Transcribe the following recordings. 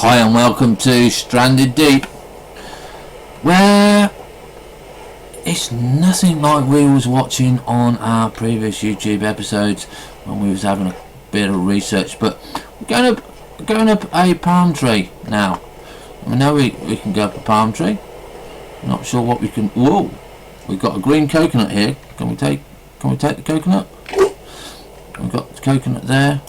Hi and welcome to Stranded Deep, where it's nothing like we was watching on our previous YouTube episodes when we was having a bit of research, but we're going up a palm tree now. We know we can go up a palm tree. Not sure what we can. Whoa, we've got a green coconut here. Can we take the coconut? We've got the coconut there.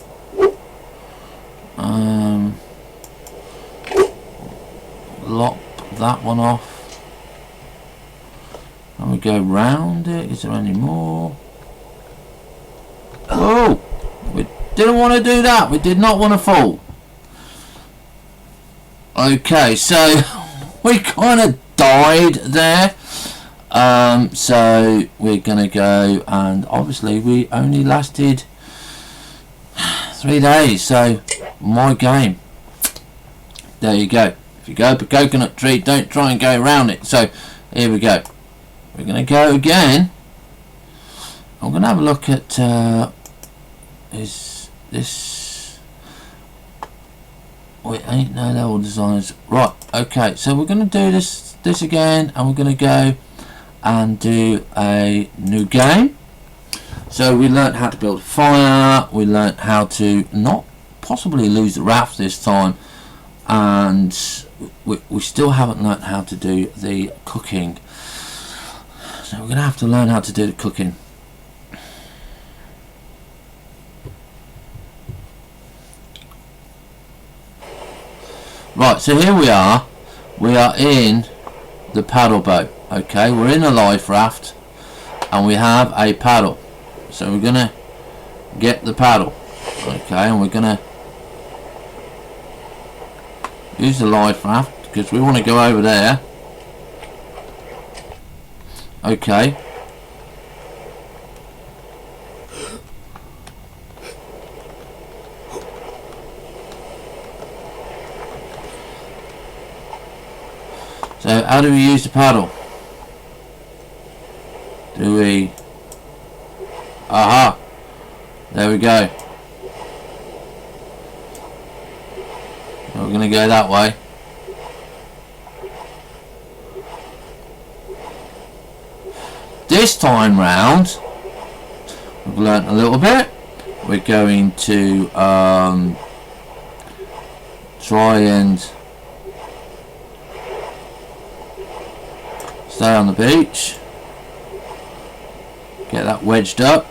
Lop that one off, and we go round it. Is there any more? Oh, we didn't want to do that. We did not want to fall. Okay, so we kind of died there. So we're gonna go, and obviously we only lasted 3 days, so my game. There you go. If you go up a coconut tree, don't try and go around it. So here we go. We're going to go again. I'm going to have a look at is this. Wait, ain't no level designers. Right, okay, so we're going to do this again, and we're going to go and do a new game. So we learnt how to build a fire, we learnt how to not possibly lose the raft this time, and we still haven't learnt how to do the cooking. So we're going to have to learn how to do the cooking. Right, so here we are. We are in the paddle boat. Okay, we're in a life raft, and we have a paddle. So we're going to get the paddle. Okay, and we're going to use the life raft because we want to go over there. Okay. So how do we use the paddle? Do we... Aha! There we go. We're going to go that way. This time round, we've learnt a little bit. We're going to try and stay on the beach. Get that wedged up.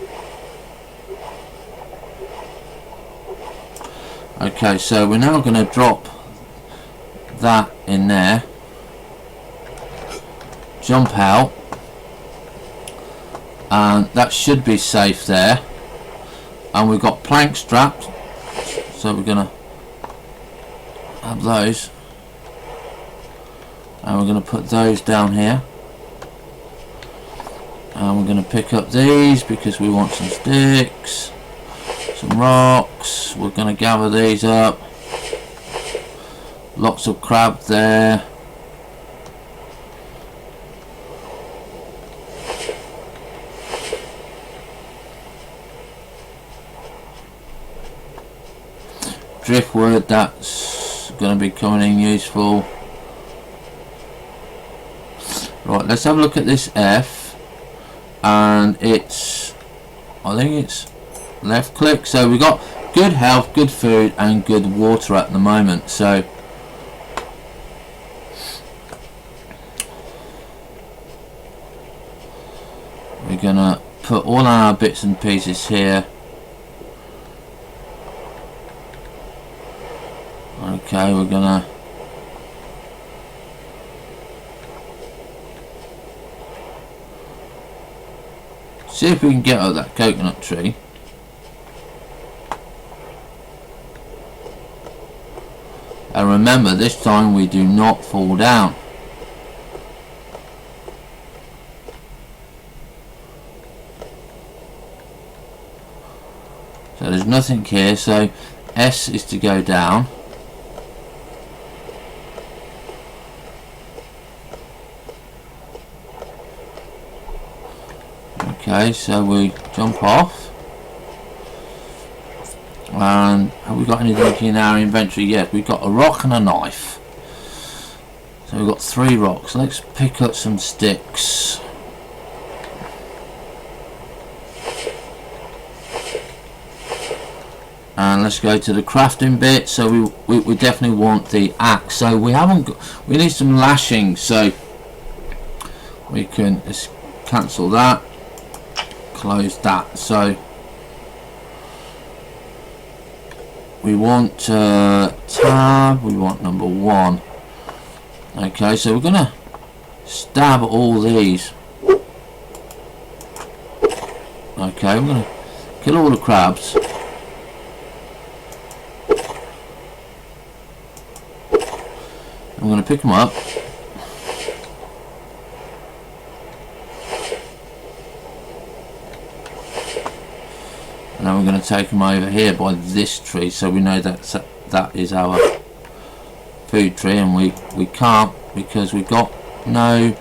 Okay, so we're now going to drop that in there, jump out, and that should be safe there. And we've got planks strapped, so we're going to have those, and we're going to put those down here, and we're going to pick up these because we want some sticks, some rocks. We're going to gather these up. Lots of crab there. Driftwood, that's going to be coming in useful. Right, let's have a look at this F, and it's, I think it's left click. So we got good health, good food, and good water at the moment. So we're gonna put all our bits and pieces here. Okay, we're gonna see if we can get up that coconut tree. And remember, this time we do not fall down. So there's nothing here, so S is to go down. Okay, so we jump off. And have we got anything in our inventory? Yes, we've got a rock and a knife. So we've got 3 rocks. Let's pick up some sticks. And let's go to the crafting bit. So we definitely want the axe. So we need some lashing. So we can just cancel that. Close that. So we want tab. We want number 1. Okay, so we're gonna stab all these. Okay, we're gonna kill all the crabs. I'm going to pick them up. And then we're going to take them over here by this tree, so we know that is our food tree, and we can't because we've got no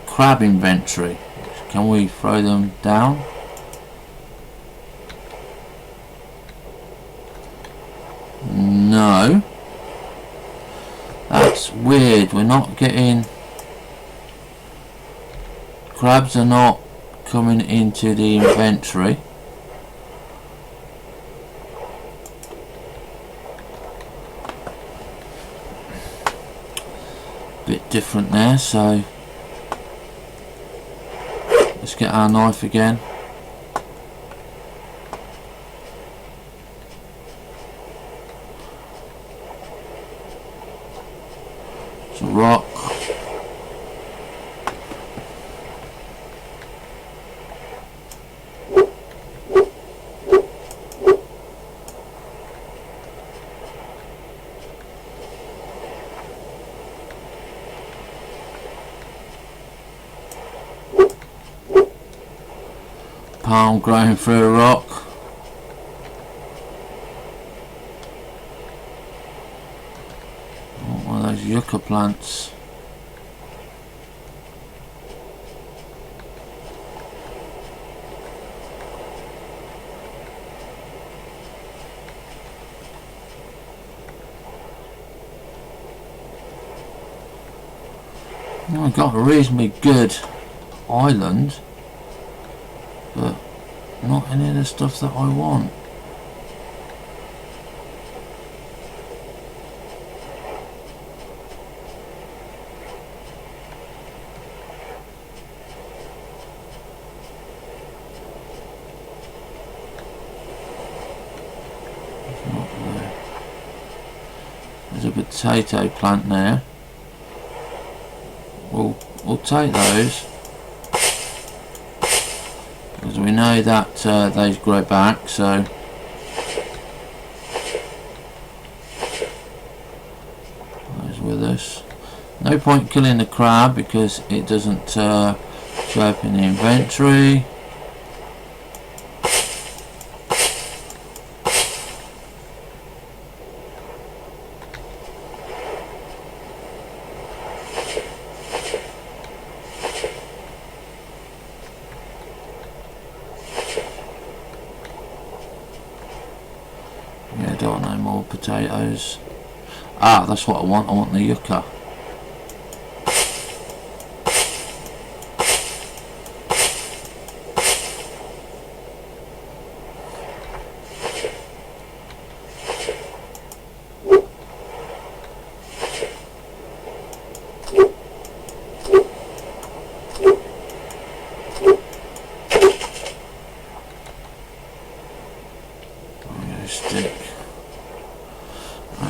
crab inventory. Can we throw them down? No. That's weird. We're not getting... Crabs are not coming into the inventory. Bit different there, so let's get our knife again. It's a rock. Palm growing through a rock. One of those yucca plants. I've got a reasonably good island, but not any of the stuff that I want. It's not there. There's a potato plant there. We'll take those, because we know that those grow back, so those with us. No point killing the crab because it doesn't show up in the inventory. Yeah, I don't want no more potatoes. Ah, that's what I want. I want the yucca.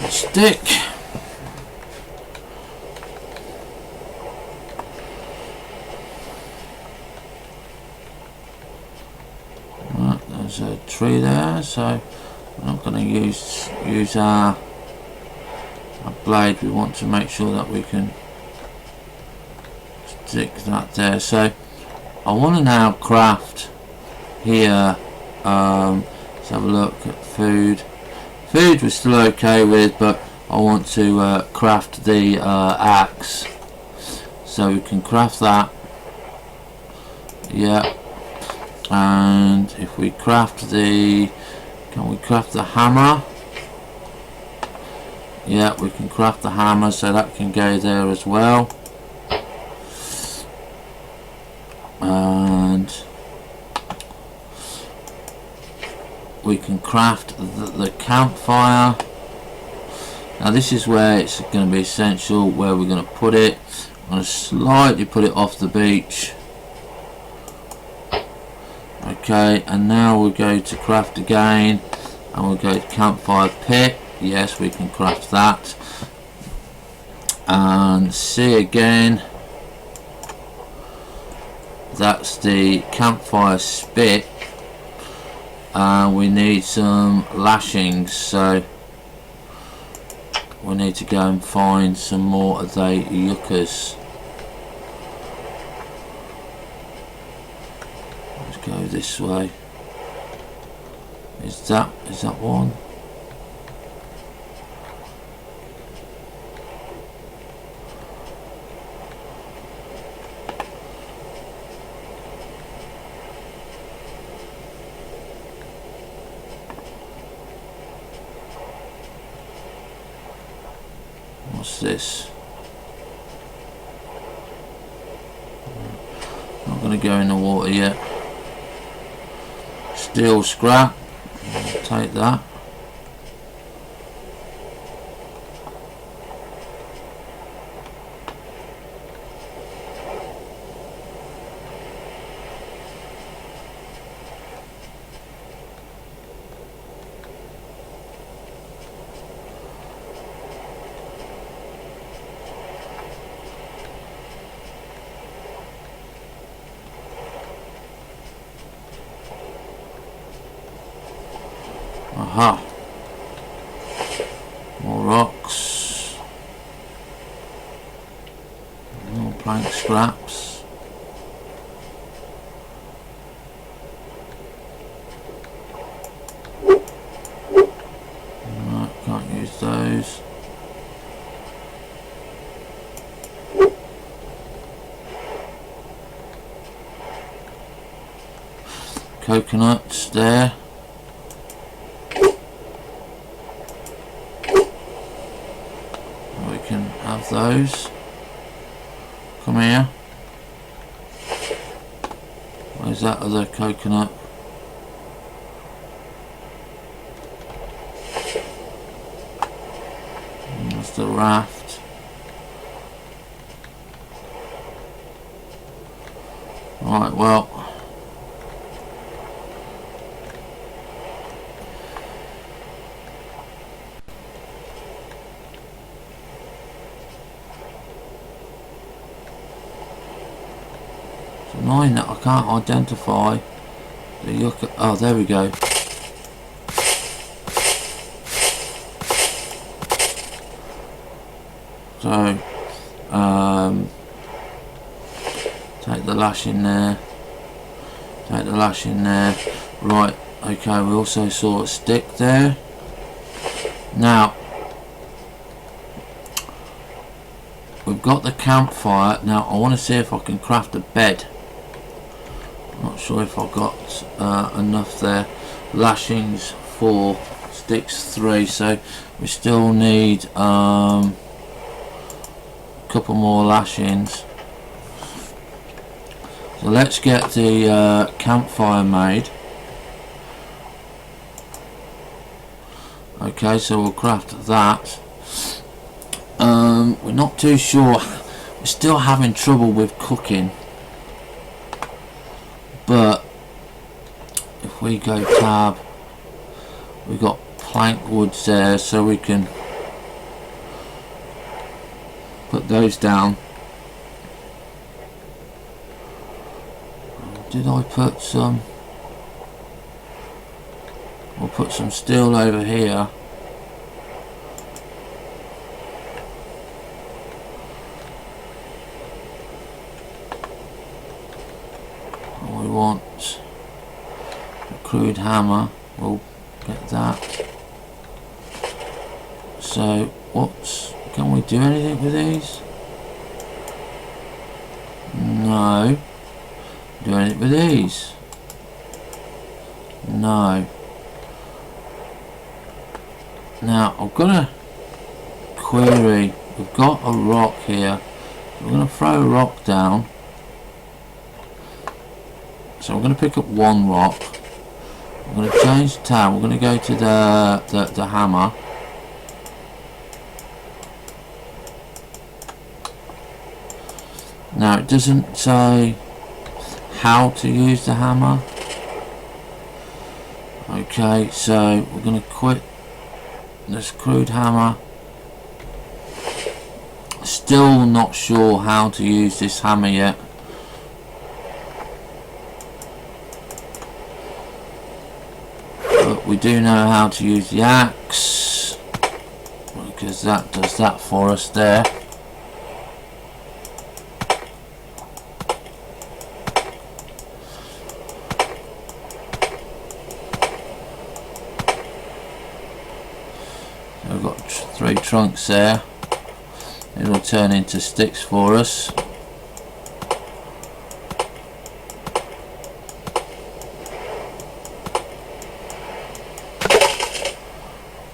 Stick. Right, there's a tree there, so we're not going to use our blade. We want to make sure that we can stick that there. So I want to now craft here. Let's have a look at food. Food we're still okay with, but I want to craft the axe, so we can craft that. Yeah, and if we craft the Can we craft the hammer? Yeah, we can craft the hammer, so that can go there as well. And we can craft the campfire. Now this is where it's going to be essential where we're going to put it. I'm going to slightly put it off the beach. Okay, and now we'll go to craft again, and we'll go to campfire pit. Yes, we can craft that. And see again, that's the campfire spit. We need some lashings, so we need to go and find some more of the yuccas. Let's go this way. Is that one? What's this? Not going to go in the water yet. Steel scrap. I'll take that. Aha. More rocks. More plank scraps. No, can't use those. Coconuts there. We can have those. Come here. Where's that other coconut? That's the raft. Right, well. It's annoying that I can't identify the yucca. Oh, there we go. So, take the lash in there. Take the lash in there. Right, okay, we also saw a stick there. Now, we've got the campfire. Now, I want to see if I can craft a bed. Not sure if I've got enough there. Lashings 4, sticks 3, so we still need a couple more lashings. So let's get the campfire made. Okay, so we'll craft that. We're not too sure. We're still having trouble with cooking. But if we go tab, we've got plank woods there, so we can put those down. Did I put some? We'll put some steel over here. We want a crude hammer. We'll get that. So can we do anything with these? No. Do anything with these? No. Now I've got a query. We've got a rock here. We're going to throw a rock down. So I'm going to pick up one rock. I'm going to change the tab. We're going to go to the hammer. Now it doesn't say how to use the hammer. Okay, so we're going to quit this crude hammer. Still not sure how to use this hammer yet. But we do know how to use the axe, because that does that for us there. So we've got 3 trunks there. It will turn into sticks for us.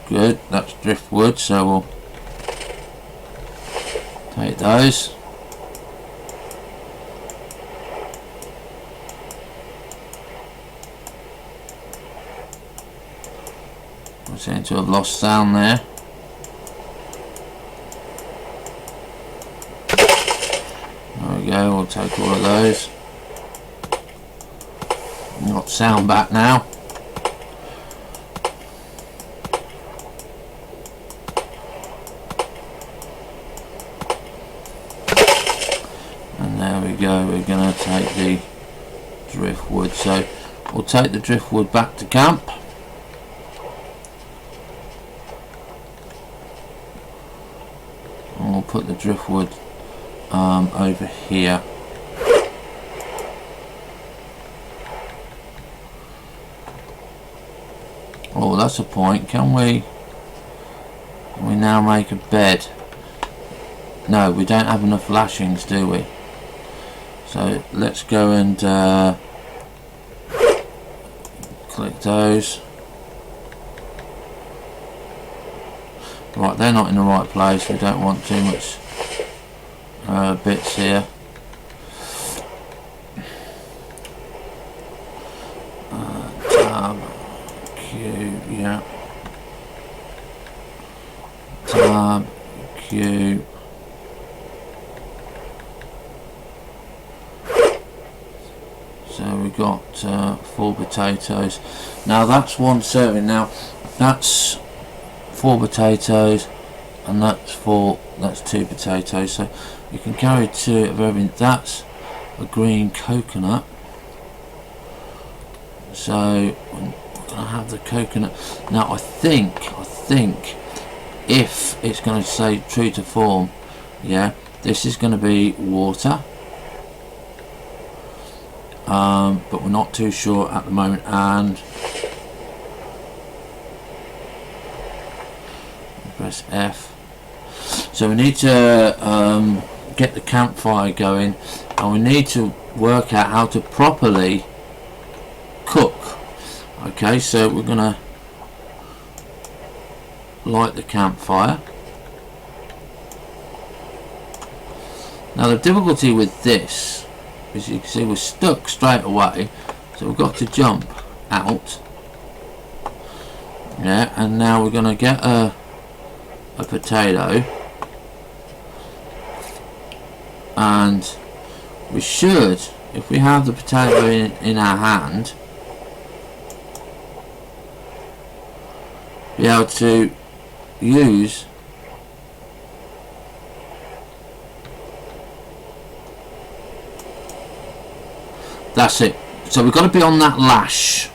Good, that's driftwood, so we'll take those. We seem to have lost sound there. There we go, we'll take all of those. Got sound back now. There we go, we're going to take the driftwood, so we'll take the driftwood back to camp. And we'll put the driftwood over here. Oh, that's a point. Can we now make a bed? No, we don't have enough lashings, do we? So let's go and click those. Right, they're not in the right place. We don't want too much bits here. Tab Q, yeah. Tab Q. So we got 4 potatoes. Now that's 1 serving. Now that's 4 potatoes, and that's 2 potatoes. So you can carry 2 of everything. That's a green coconut. So we're gonna have the coconut. Now I think if it's going to say true to form, yeah, this is going to be water. But we're not too sure at the moment, and press F. So we need to get the campfire going, and we need to work out how to properly cook. Okay, so we're gonna light the campfire. Now the difficulty with this, as you can see, we're stuck straight away, so we've got to jump out. Yeah, and now we're going to get a potato, and we should, if we have the potato in our hand, be able to use that's it. So we've got to be on that lash.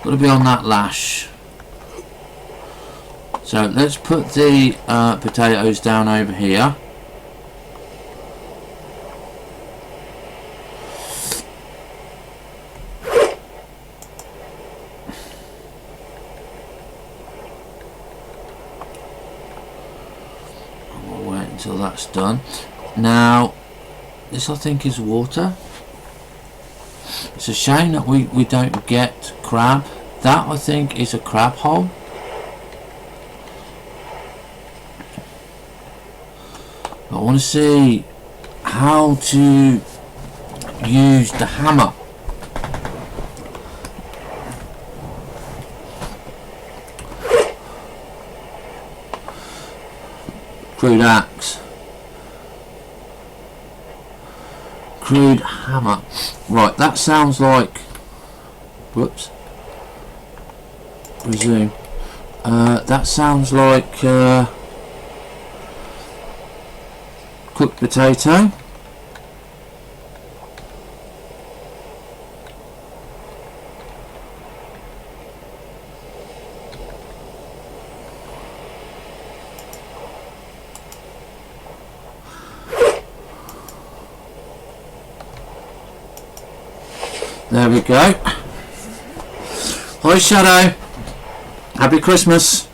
Got to be on that lash. So let's put the potatoes down over here. We'll wait until that's done. Now, this I think is water. It's a shame that we don't get crab. That I think is a crab hole. But I want to see how to use the hammer. Crude axe. Crude hammer. Right, that sounds like... Whoops. Resume. That sounds like cooked potato. There we go. Hi Shadow. Happy Christmas.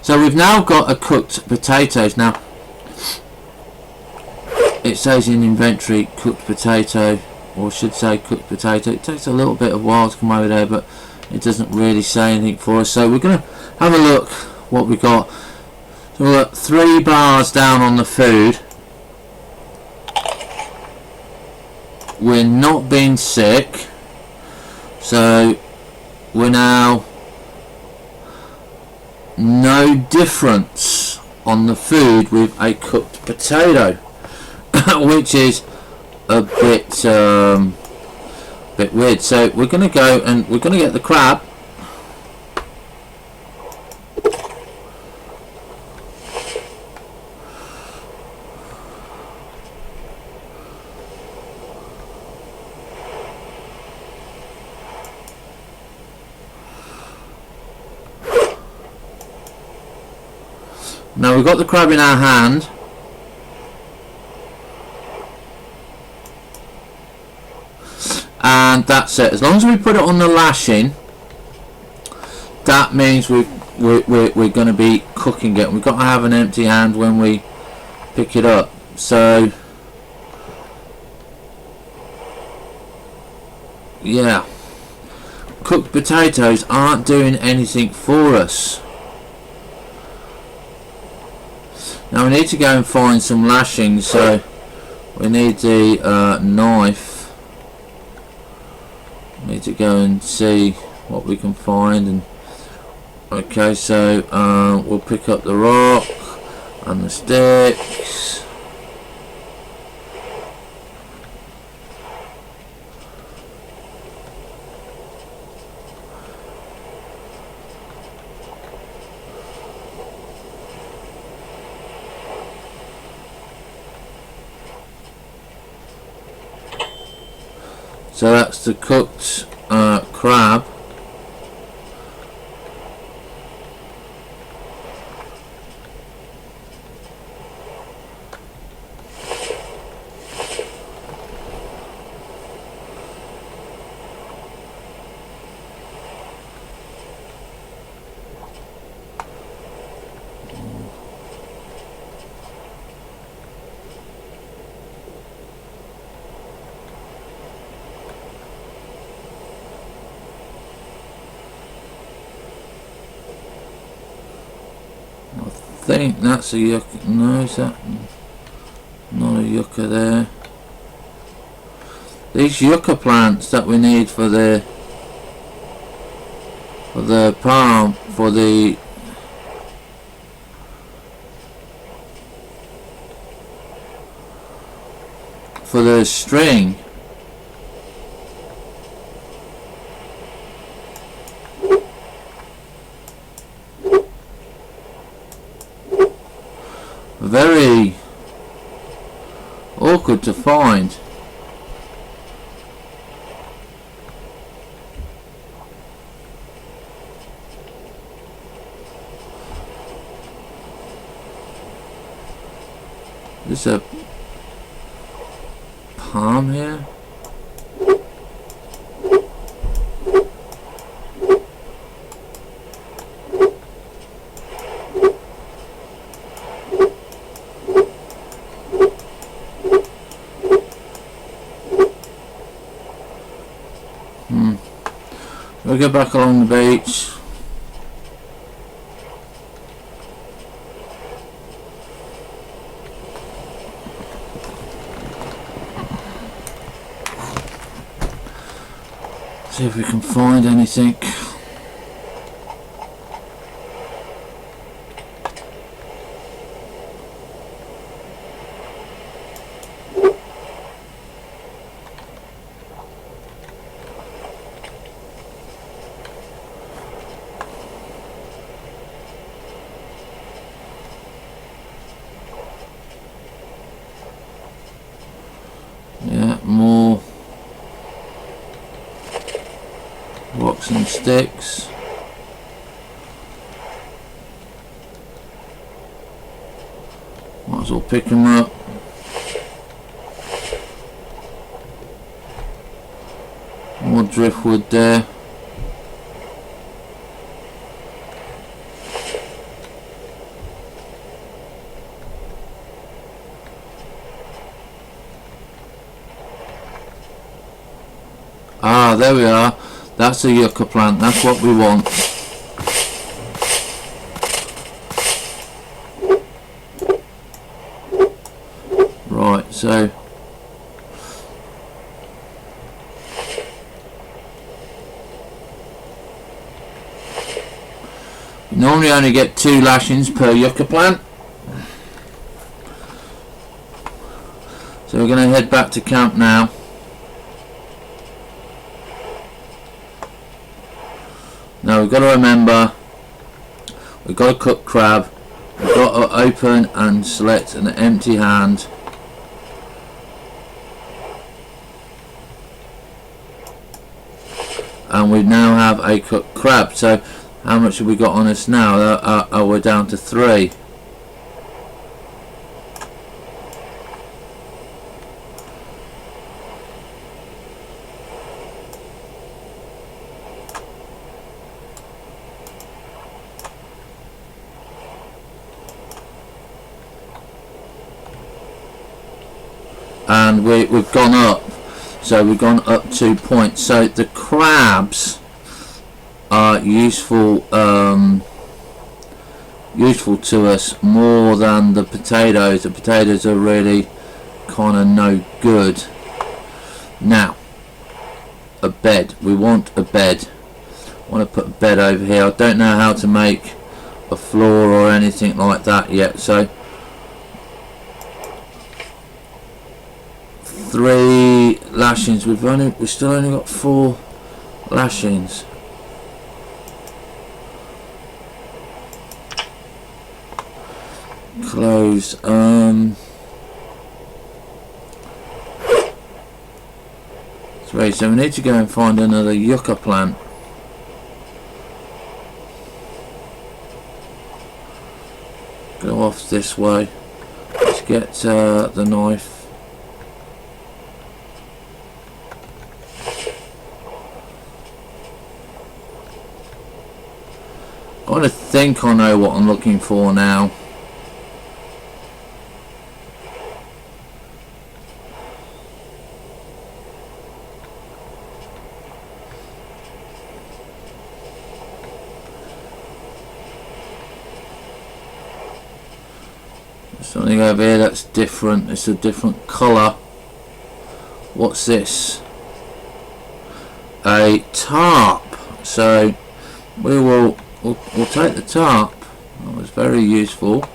So we've now got a cooked potatoes. Now it says in inventory cooked potato, or should say cooked potato. It takes a little bit of while to come over there, but it doesn't really say anything for us. So we're going to have a look what we got. So we've got 3 bars down on the food. We're not being sick, so we're now no difference on the food with a cooked potato, which is a bit weird. So we're going to go and we're going to get the crab. Now we've got the crab in our hand. And that's it. As long as we put it on the lashing, that means we're going to be cooking it. We've got to have an empty hand when we pick it up. So yeah, cooked potatoes aren't doing anything for us. Now we need to go and find some lashings, so we need the knife. We need to go and see what we can find. And okay, so we'll pick up the rock and the sticks. So that's the cooked crab. I think that's a yucca. No, is that not a yucca there? These yucca plants that we need for the palm, for the string. Very awkward to find. There's a palm here. We'll go back along the beach. see if we can find anything. Yeah, more rocks and sticks. Might as well pick them up. More driftwood there. Ah, there we are. That's a yucca plant. That's what we want. Right, so you normally only get 2 lashings per yucca plant. So we're going to head back to camp now. Now we've got to remember, we've got to cook crab, we've got to open and select an empty hand. And we now have a cooked crab. So how much have we got on us now? We're down to 3. And we've gone up, so we've gone up 2 points. So the crabs are useful useful to us more than the potatoes. The potatoes are really kind of no good. Now, a bed. We want a bed. I want to put a bed over here. I don't know how to make a floor or anything like that yet, so 3 lashings. We've still only got 4 lashings. Close. So we need to go and find another yucca plant. Go off this way. Let's get the knife. I think I know what I'm looking for now. There's something over here that's different. It's a different colour. What's this? A tarp. So we'll take the tarp. That was very useful.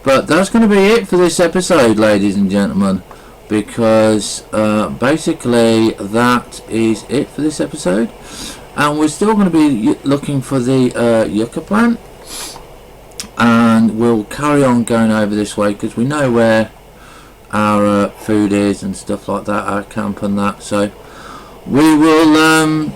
But that's going to be it for this episode, ladies and gentlemen, because basically that is it for this episode, and we're still going to be looking for the yucca plant. And we'll carry on going over this way because we know where our food is and stuff like that, our camp and that. So we will